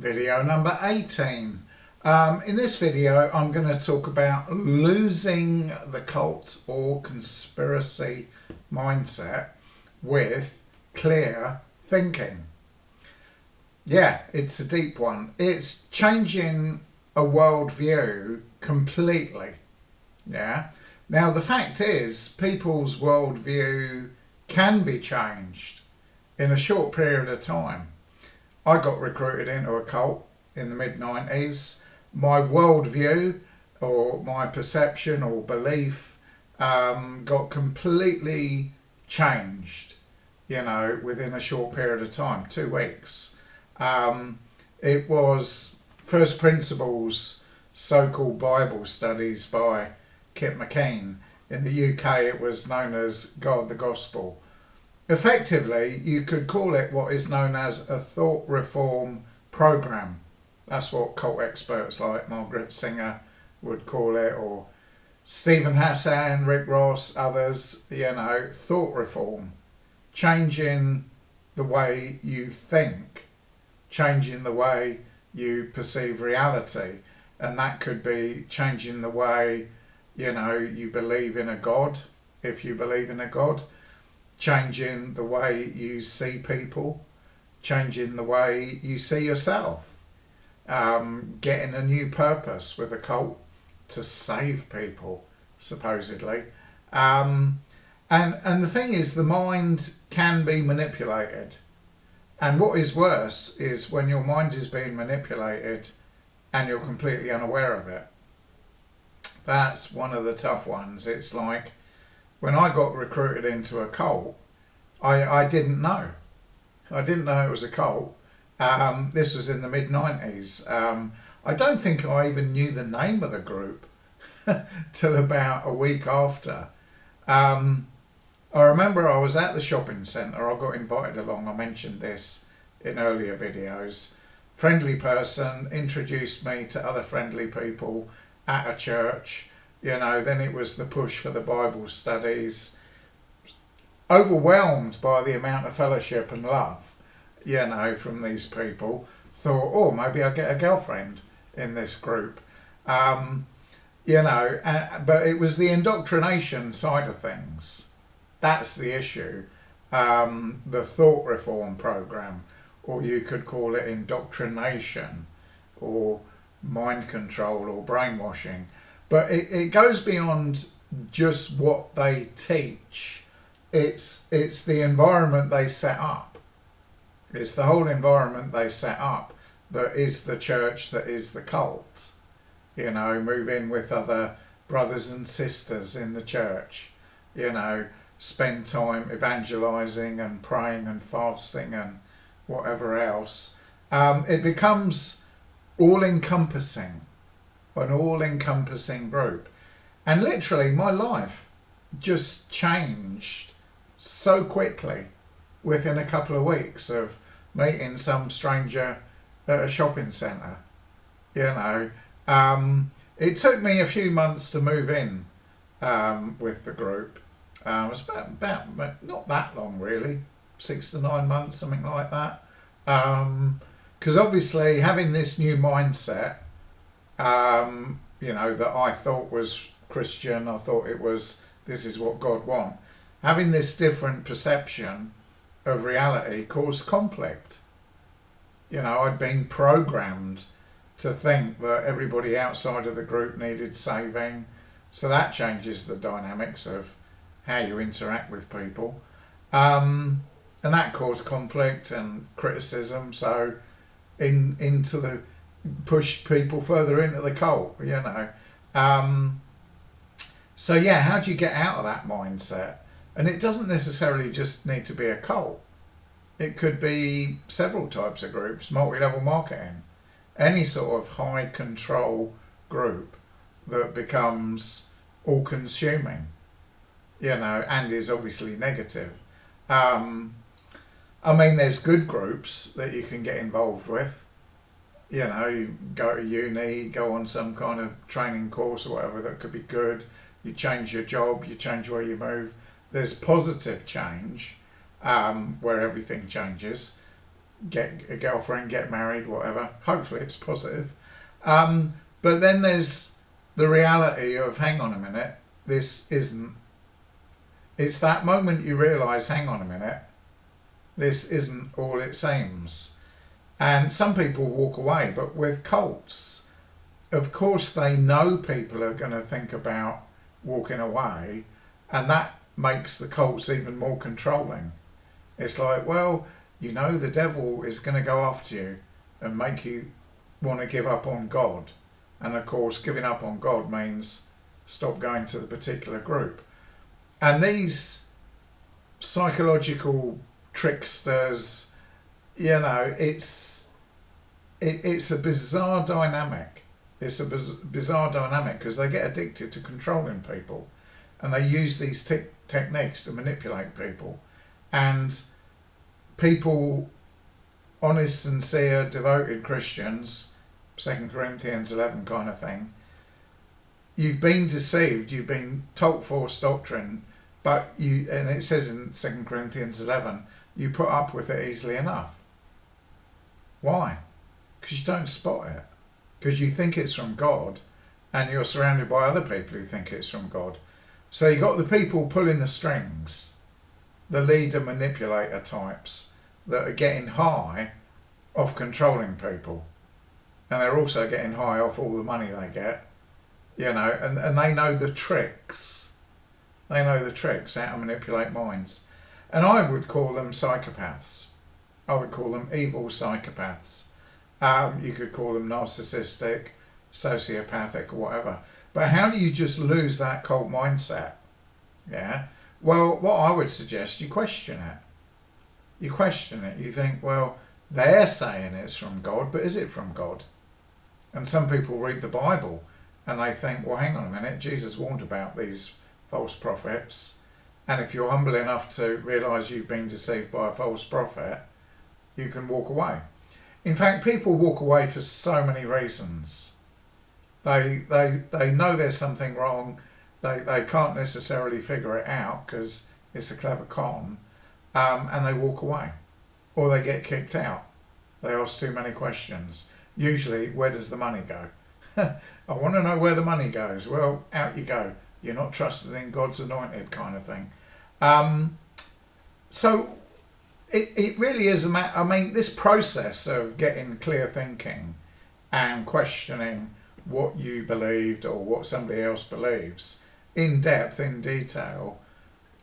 Video number 18. In this video I'm going to talk about losing the cult or conspiracy mindset with clear thinking. Yeah, it's a deep one. It's changing a worldview completely. Yeah. Now the fact is, people's worldview can be changed in a short period of time. I got recruited into a cult in the mid-90s. My worldview or my perception or belief got completely changed, within a short period of time, 2 weeks. It was First Principles so-called Bible studies by Kit McKean. In the UK it was known as God the Gospel. Effectively, you could call it what is known as a thought reform program. That's what cult experts like Margaret Singer would call it, or Stephen Hassan, Rick Ross, others, thought reform. Changing the way you think, changing the way you perceive reality. And that could be changing the way, you believe in a God, if you believe in a God. Changing the way you see people, changing the way you see yourself, getting a new purpose with a cult to save people, supposedly. And the thing is, the mind can be manipulated. And what is worse is when your mind is being manipulated and you're completely unaware of it. That's one of the tough ones. It's like, when I got recruited into a cult, I didn't know. I didn't know it was a cult. This was in the mid-90s. I don't think I even knew the name of the group till about a week after. I remember I was at the shopping centre. I got invited along. I mentioned this in earlier videos. Friendly person introduced me to other friendly people at a church. Then it was the push for the Bible studies. Overwhelmed by the amount of fellowship and love, from these people. Thought, oh, maybe I'll get a girlfriend in this group. But it was the indoctrination side of things. That's the issue. The thought reform program, or you could call it indoctrination, or mind control, or brainwashing. But it goes beyond just what they teach. It's the environment they set up. It's the whole environment they set up that is the church, that is the cult. Move in with other brothers and sisters in the church. Spend time evangelizing and praying and fasting and whatever else. It becomes all-encompassing. An all-encompassing group. And literally my life just changed so quickly within a couple of weeks of meeting some stranger at a shopping centre. It took me a few months to move in with the group. It was about not that long really, 6 to 9 months, something like that. Because obviously having this new mindset, that I thought was Christian, I thought this is what God wants. Having this different perception of reality caused conflict. I'd been programmed to think that everybody outside of the group needed saving. So that changes the dynamics of how you interact with people. And that caused conflict and criticism. So push people further into the cult, So yeah, how do you get out of that mindset? And it doesn't necessarily just need to be a cult. It could be several types of groups, multi-level marketing, any sort of high control group that becomes all-consuming, and is obviously negative. There's good groups that you can get involved with. You go to uni, go on some kind of training course or whatever that could be good. You change your job, you change where you move. There's positive change, where everything changes. get a girlfriend, get married, whatever. Hopefully it's positive. But then there's the reality of, hang on a minute, this isn't. It's that moment you realise, hang on a minute, this isn't all it seems. And some people walk away, but with cults, of course they know people are going to think about walking away, and that makes the cults even more controlling. It's like, well, you know, the devil is going to go after you and make you want to give up on God. And of course, giving up on God means stop going to the particular group. And these psychological tricksters, you know, it's a bizarre dynamic. It's a bizarre dynamic because they get addicted to controlling people, and they use these techniques to manipulate people. And people, honest, sincere, devoted Christians, 2 Corinthians 11 kind of thing, you've been deceived, you've been taught false doctrine, but and it says in 2 Corinthians 11, you put up with it easily enough. Why? Because you don't spot it. Because you think it's from God, and you're surrounded by other people who think it's from God. So you've got the people pulling the strings, the leader manipulator types that are getting high off controlling people. And they're also getting high off all the money they get, you know, and they know the tricks. They know the tricks, how to manipulate minds. And I would call them psychopaths. I would call them evil psychopaths. You could call them narcissistic, sociopathic, or whatever. But how do you just lose that cult mindset? Yeah. Well, what I would suggest, you question it. You question it. You think, well, they're saying it's from God, but is it from God? And some people read the Bible and they think, well, hang on a minute, Jesus warned about these false prophets. And if you're humble enough to realise you've been deceived by a false prophet, you can walk away. In fact, people walk away for so many reasons. They know there's something wrong. They can't necessarily figure it out because it's a clever con, and they walk away. Or they get kicked out. They ask too many questions. Usually, where does the money go? I want to know where the money goes. Well, out you go. You're not trusted in God's anointed, kind of thing. So it really is a matter. I mean, this process of getting clear thinking and questioning what you believed or what somebody else believes in depth, in detail,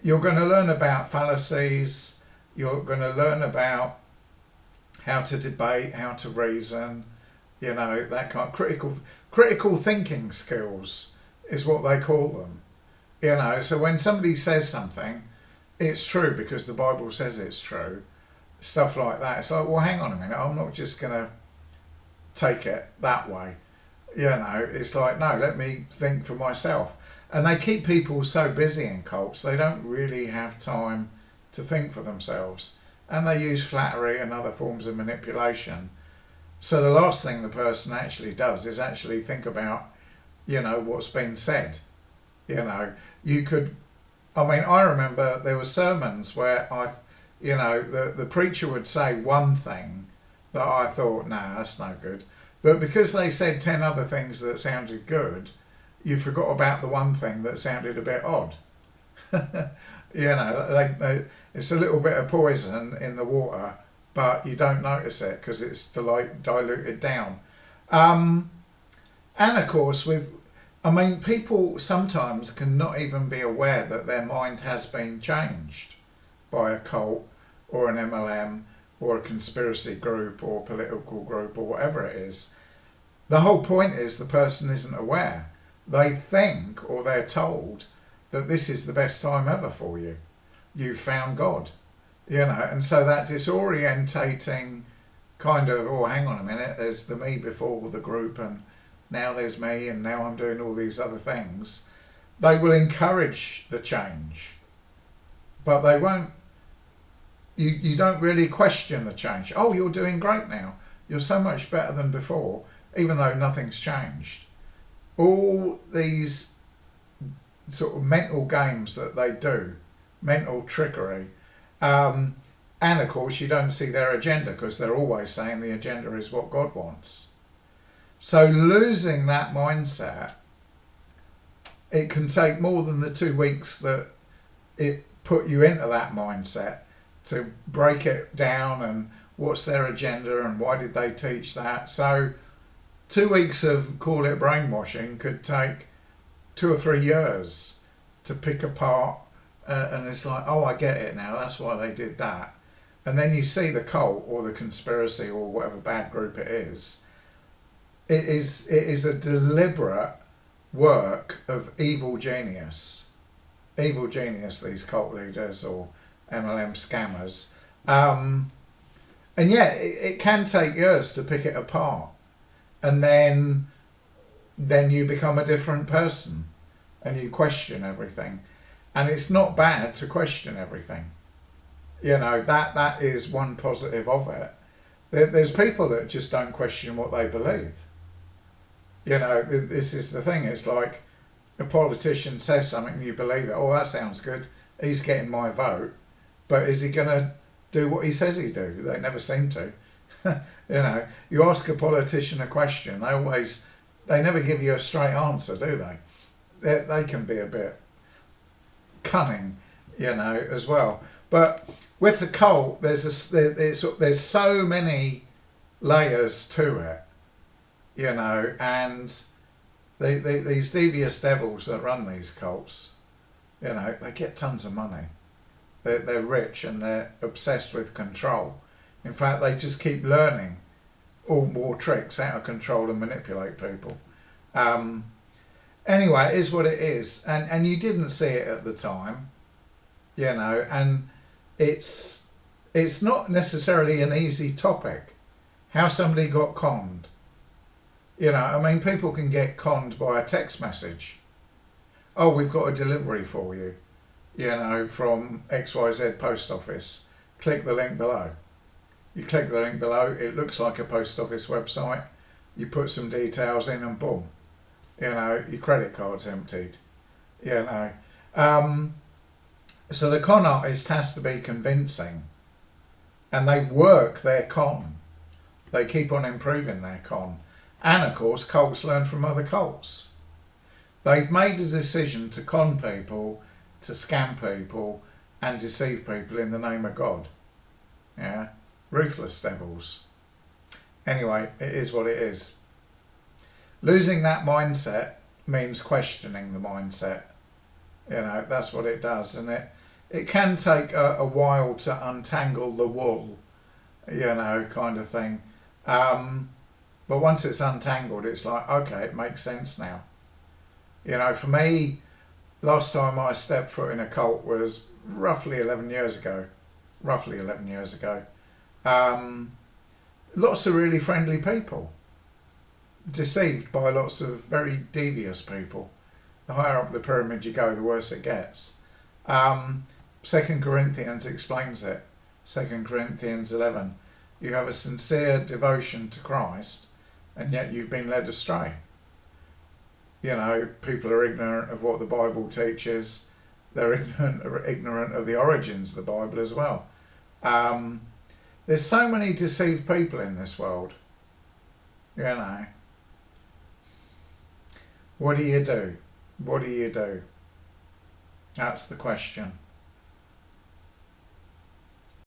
you're going to learn about fallacies. You're going to learn about how to debate, how to reason, you know, that kind of critical thinking skills is what they call them. You know, so when somebody says something, it's true because the Bible says it's true. Stuff like that. It's like, well, hang on a minute, I'm not just going to take it that way. You know, it's like, no, let me think for myself. And they keep people so busy in cults, they don't really have time to think for themselves. And they use flattery and other forms of manipulation. So the last thing the person actually does is actually think about, you know, what's been said. You know, you could, I mean, I remember there were sermons where the preacher would say one thing that I thought, nah, that's no good. But because they said 10 other things that sounded good, you forgot about the one thing that sounded a bit odd. You know, it's a little bit of poison in the water, but you don't notice it because it's diluted down. And of course, people sometimes can not even be aware that their mind has been changed by a cult or an MLM or a conspiracy group or political group or whatever it is. The whole point is the person isn't aware. They think, or they're told, that this is the best time ever for you. You've found God, you know, and so that disorientating kind of, oh, hang on a minute, there's the me before the group and now there's me and now I'm doing all these other things. They will encourage the change, but they won't, you don't really question the change. Oh, you're doing great now. You're so much better than before, even though nothing's changed. All these sort of mental games that they do, mental trickery, And of course, you don't see their agenda because they're always saying the agenda is what God wants. So losing that mindset, it can take more than the 2 weeks that it put you into that mindset to break it down and what's their agenda and why did they teach that. So 2 weeks of, call it brainwashing, could take 2 or 3 years to pick apart, and it's like, oh, I get it now, that's why they did that. And then you see the cult or the conspiracy or whatever bad group it is. It is a deliberate work of evil genius. Evil genius, these cult leaders or MLM scammers. And yeah, it can take years to pick it apart. And then you become a different person and you question everything. And it's not bad to question everything. You know, that is one positive of it. There's people that just don't question what they believe. You know, this is the thing. It's like a politician says something and you believe it. Oh, that sounds good. He's getting my vote. But is he going to do what he says he do? They never seem to. You know, you ask a politician a question, they never give you a straight answer, do they? They can be a bit cunning, you know, as well. But with the cult, there's so many layers to it, you know, and these devious devils that run these cults, you know, they get tons of money. They're rich and they're obsessed with control. In fact, they just keep learning all more tricks how to control and manipulate people. Anyway, it is what it is, and you didn't see it at the time, you know, and it's not necessarily an easy topic, how somebody got conned. You know, I mean, people can get conned by a text message. Oh, we've got a delivery for you, you know, from XYZ post office. Click the link below. You click the link below, it looks like a post office website. You put some details in and boom, you know, your credit card's emptied, you know. So the con artist has to be convincing, and they work their con. They keep on improving their con. And of course, cults learn from other cults. They've made a decision to con people, to scam people, and deceive people in the name of God. Yeah, ruthless devils. Anyway, it is what it is. Losing that mindset means questioning the mindset. You know, that's what it does, and it can take a while to untangle the wool, you know, kind of thing. But once it's untangled, it's like, okay, it makes sense now. You know, for me, last time I stepped foot in a cult was roughly 11 years ago. Roughly 11 years ago. Lots of really friendly people. Deceived by lots of very devious people. The higher up the pyramid you go, the worse it gets. 2 Corinthians explains it. 2 Corinthians 11. You have a sincere devotion to Christ, and yet you've been led astray. You know, people are ignorant of what the Bible teaches. They're ignorant of the origins of the Bible as well. There's so many deceived people in this world. You know. What do you do? What do you do? That's the question.